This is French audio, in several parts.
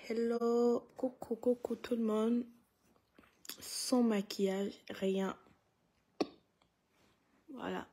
Hello, coucou tout le monde. Sans maquillage, rien. Voilà.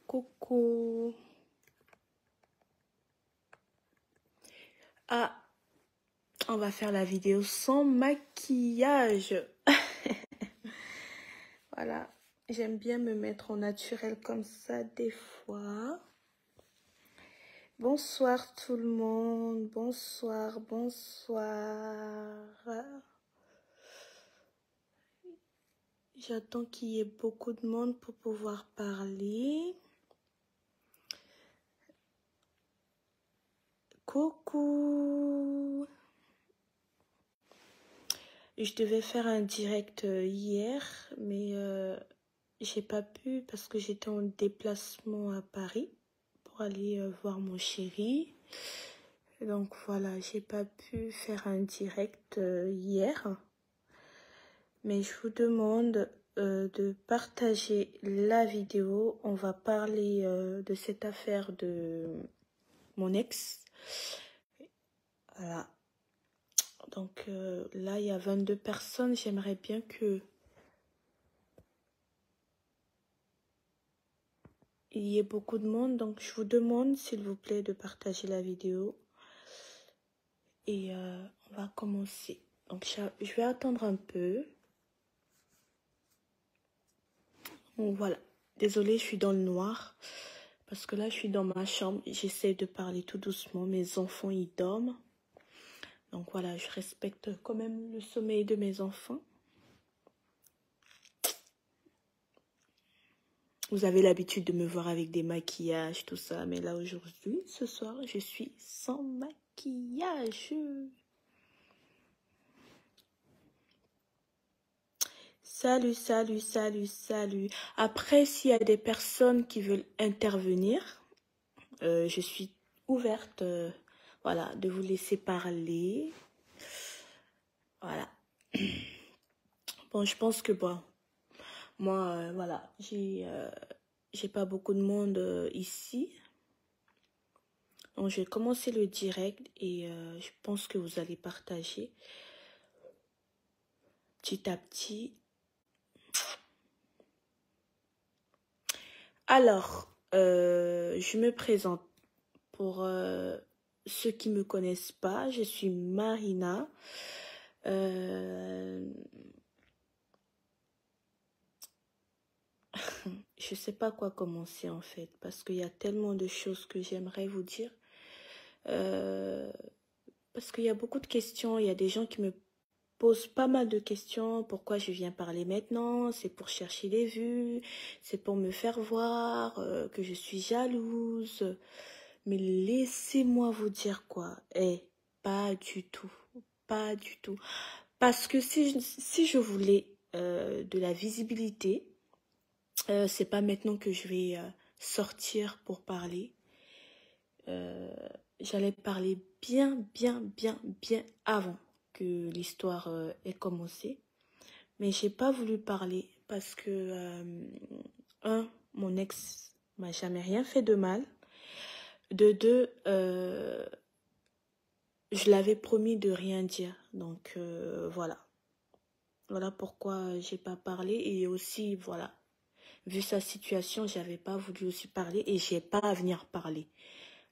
Coucou. Ah, on va faire la vidéo sans maquillage. Voilà. J'aime bien me mettre au naturel comme ça des fois. Bonsoir tout le monde. Bonsoir. J'attends qu'il y ait beaucoup de monde pour pouvoir parler. Coucou. Je devais faire un direct hier, mais j'ai pas pu parce que j'étais en déplacement à Paris pour aller voir mon chéri. Donc voilà, j'ai pas pu faire un direct hier. Mais je vous demande de partager la vidéo. On va parler de cette affaire de mon ex. Voilà. Donc là, il y a 22 personnes. J'aimerais bien que il y ait beaucoup de monde. Donc, je vous demande, s'il vous plaît, de partager la vidéo. Et on va commencer. Donc, je vais attendre un peu. Donc, voilà. Désolée, je suis dans le noir. Parce que là, je suis dans ma chambre. J'essaie de parler tout doucement. Mes enfants, ils dorment. Donc, voilà, je respecte quand même le sommeil de mes enfants. Vous avez l'habitude de me voir avec des maquillages, tout ça. Mais là, aujourd'hui, ce soir, je suis sans maquillage. Salut. Après, s'il y a des personnes qui veulent intervenir, je suis ouverte, voilà, de vous laisser parler. Voilà. Bon, je pense que bon, moi, voilà, j'ai pas beaucoup de monde ici. Donc, je vais commencer le direct et je pense que vous allez partager petit à petit. Alors, je me présente pour ceux qui ne me connaissent pas. Je suis Marina. Je sais pas quoi commencer en fait, parce qu'il y a tellement de choses que j'aimerais vous dire. Parce qu'il y a beaucoup de questions. Il y a des gens qui me posent pas mal de questions. Pourquoi je viens parler maintenant? C'est pour chercher des vues. C'est pour me faire voir que je suis jalouse. Mais laissez-moi vous dire quoi. Pas du tout. Pas du tout. Parce que si je voulais de la visibilité, c'est pas maintenant que je vais sortir pour parler. J'allais parler bien avant que l'histoire ait commencé. Mais j'ai pas voulu parler parce que, mon ex m'a jamais rien fait de mal. De deux, je l'avais promis de rien dire. Donc, voilà. Voilà pourquoi j'ai pas parlé. Et aussi, voilà, vu sa situation, j'avais pas voulu aussi parler et j'ai pas à venir parler.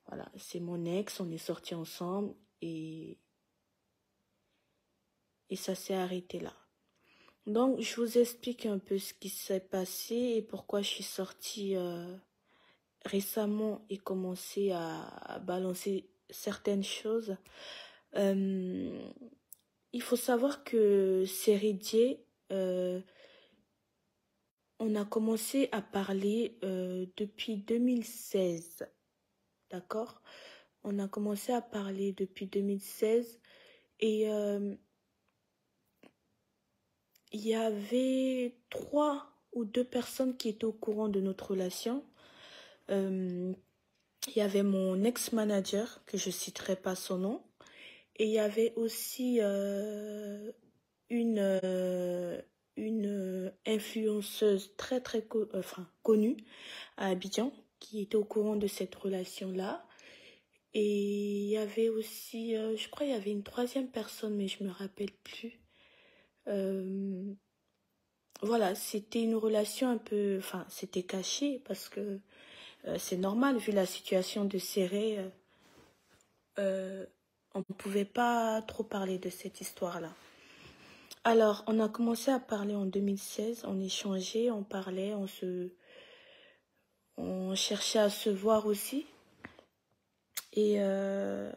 Voilà, c'est mon ex, on est sortis ensemble et ça s'est arrêté là. Donc, je vous explique un peu ce qui s'est passé et pourquoi je suis sortie récemment et commencé à balancer certaines choses. Il faut savoir que Série J, on a commencé à parler depuis 2016, d'accord? On a commencé à parler depuis 2016 et il y avait 3 ou 2 personnes qui étaient au courant de notre relation. Il y avait mon ex-manager, que je citerai pas son nom, et il y avait aussi une influenceuse très connue à Abidjan qui était au courant de cette relation-là. Et il y avait aussi, je crois, il y avait une 3e personne, mais je me rappelle plus. Voilà, c'était une relation un peu, enfin, c'était caché parce que c'est normal vu la situation de Céré. On ne pouvait pas trop parler de cette histoire-là. Alors, on a commencé à parler en 2016, on échangeait, on parlait, on cherchait à se voir aussi. Et un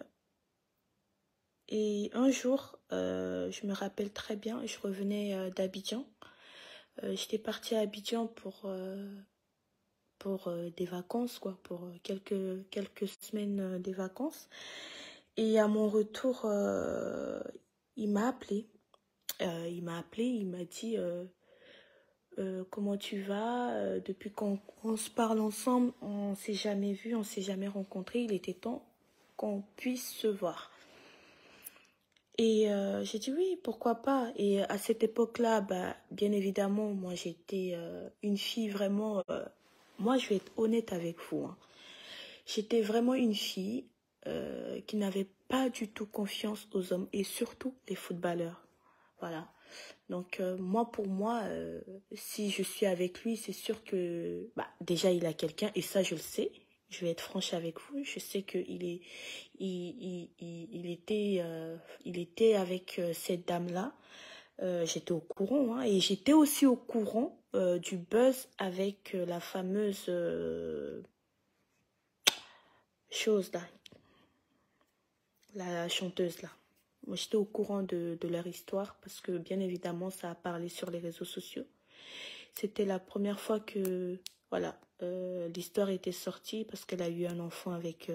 jour, je me rappelle très bien, je revenais d'Abidjan. J'étais partie à Abidjan pour des vacances, quoi, pour quelques semaines des vacances. Et à mon retour, il m'a appelé. Il m'a dit comment tu vas, depuis qu'on se parle ensemble, on s'est jamais vu, on s'est jamais rencontré. Il était temps qu'on puisse se voir. Et j'ai dit oui, pourquoi pas. Et à cette époque-là, bah, bien évidemment, moi j'étais une fille vraiment... moi je vais être honnête avec vous. Hein. J'étais vraiment une fille qui n'avait pas du tout confiance aux hommes et surtout les footballeurs. Voilà. Donc moi, pour moi, si je suis avec lui, c'est sûr que bah, déjà il a quelqu'un et ça je le sais. Je vais être franche avec vous. Je sais qu'il est, il était avec cette dame-là. J'étais au courant, hein, et j'étais aussi au courant du buzz avec la fameuse chose là, la chanteuse là. Moi, j'étais au courant de leur histoire parce que bien évidemment, ça a parlé sur les réseaux sociaux. C'était la première fois que voilà, l'histoire était sortie parce qu'elle a eu un enfant avec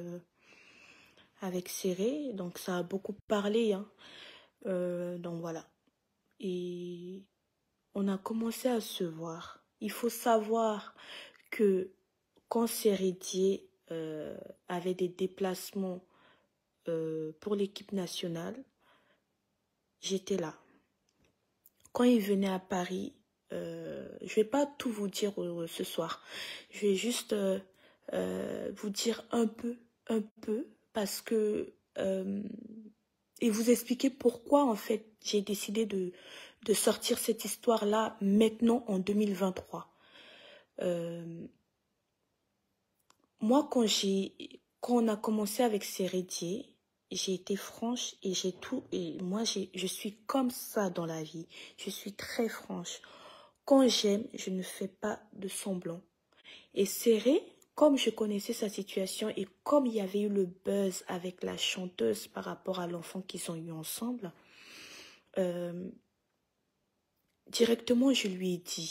Céré. Donc ça a beaucoup parlé. Hein. Donc voilà. Et on a commencé à se voir. Il faut savoir que quand Céré Dié avait des déplacements pour l'équipe nationale, j'étais là. Quand il venait à Paris, je vais pas tout vous dire ce soir. Je vais juste vous dire un peu, parce que et vous expliquer pourquoi en fait j'ai décidé de sortir cette histoire-là maintenant en 2023. Moi, quand on a commencé avec Céré Dié, j'ai été franche et moi, je suis comme ça dans la vie. Je suis très franche. Quand j'aime, je ne fais pas de semblant. Et Céré, comme je connaissais sa situation et comme il y avait eu le buzz avec la chanteuse par rapport à l'enfant qu'ils ont eu ensemble, directement, je lui ai dit.